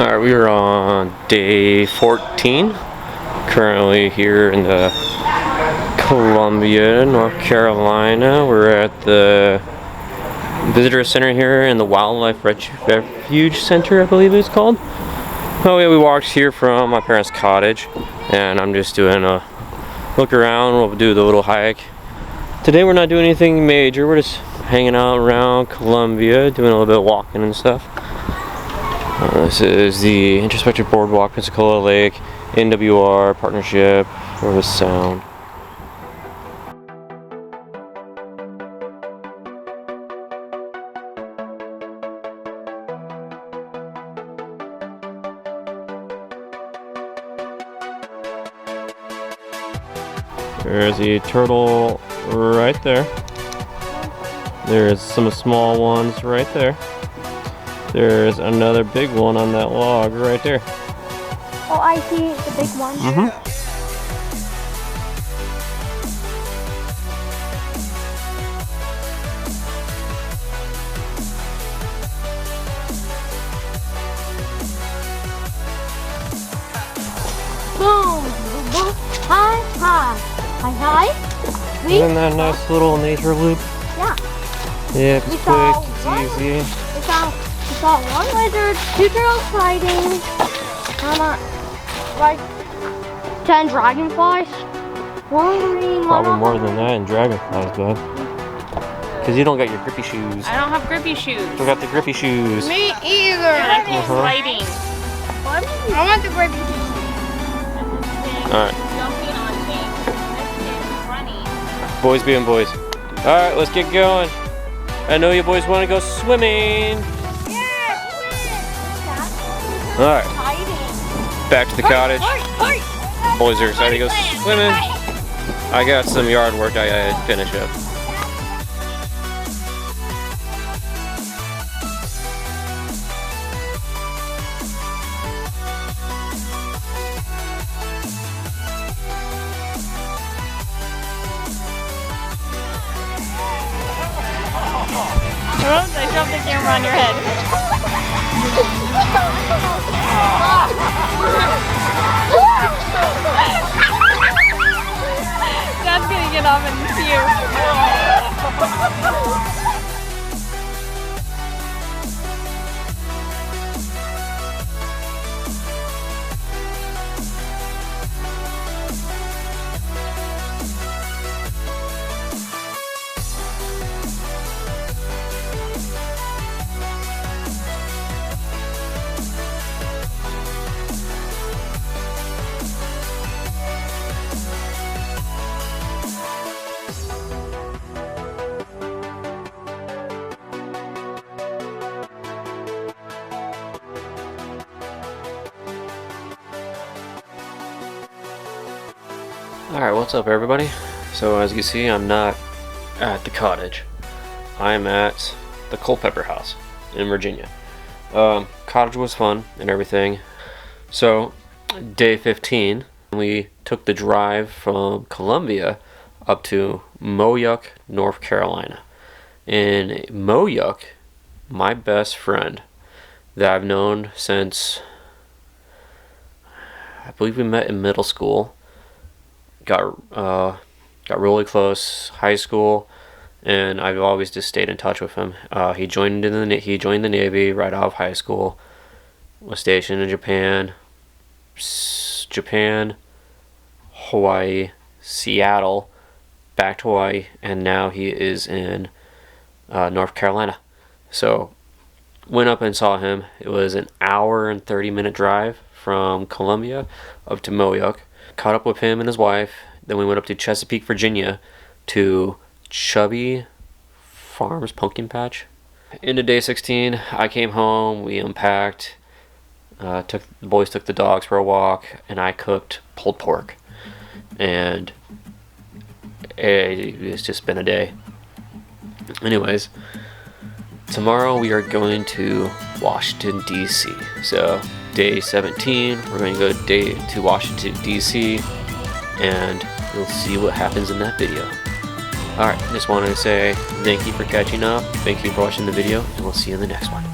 Alright, we are on day 14. Currently here in the Columbia, North Carolina. We're at the visitor center here in the Wildlife Refuge Center, I believe it's called. Oh yeah, we walked here from my parents' cottage, and I'm just doing a look around. We'll do the little hike. Today we're not doing anything major. We're just hanging out around Columbia, doing a little bit of walking and stuff. This is the Introspective Boardwalk, Pensacola Lake, NWR Partnership for the Sound. There's the turtle right there. There's some small ones right there. There's another big one on that log right there. Oh, I see the big one. Boom! Boom! Hi! Hi! Hi! Hi! Isn't that a nice little nature loop? Yeah. Yeah, it's quick, it's easy. We saw one lizard, 2 turtles fighting, like 10 dragonflies, one green, Probably more than that in dragonflies, bud. Because you don't got your grippy shoes. I don't have grippy shoes. You got the grippy shoes. Me either. I like sliding. I want the grippy shoes. Alright. Jumping on things. This is running. Boys being boys. Alright, let's get going. I know you boys want to go swimming. Alright, back to the cottage. Boys are excited to go swimming. I got some yard work I gotta finish up. Oops, I shoved the camera on your head. Dad's gonna get off and see you. Alright, what's up everybody? So as you can see, I'm not at the cottage. I'm at the Culpeper house in Virginia. Cottage was fun and everything. So day 15, we took the drive from Columbia up to Moyuck, North Carolina. In Moyuck, my best friend that I've known since, I believe we met in middle school, got really close high school, and I've always just stayed in touch with him. He joined the Navy right out of high school, was stationed in Japan, Hawaii, Seattle, back to Hawaii, and now he is in North Carolina. So went up and saw him. It was an hour and 30-minute drive from Columbia up to Moyuck. Caught up with him and his wife. Then we went up to Chesapeake, Virginia to Chubby Farms Pumpkin Patch. Into day 16, I came home, we unpacked, the boys took the dogs for a walk, and I cooked pulled pork. And it's just been a day. Anyways, tomorrow we are going to Washington, D.C. So day 17, we're going to go to Washington, D.C. and you'll see what happens in that video. Alright, just wanted to say thank you for catching up, thank you for watching the video, and we'll see you in the next one.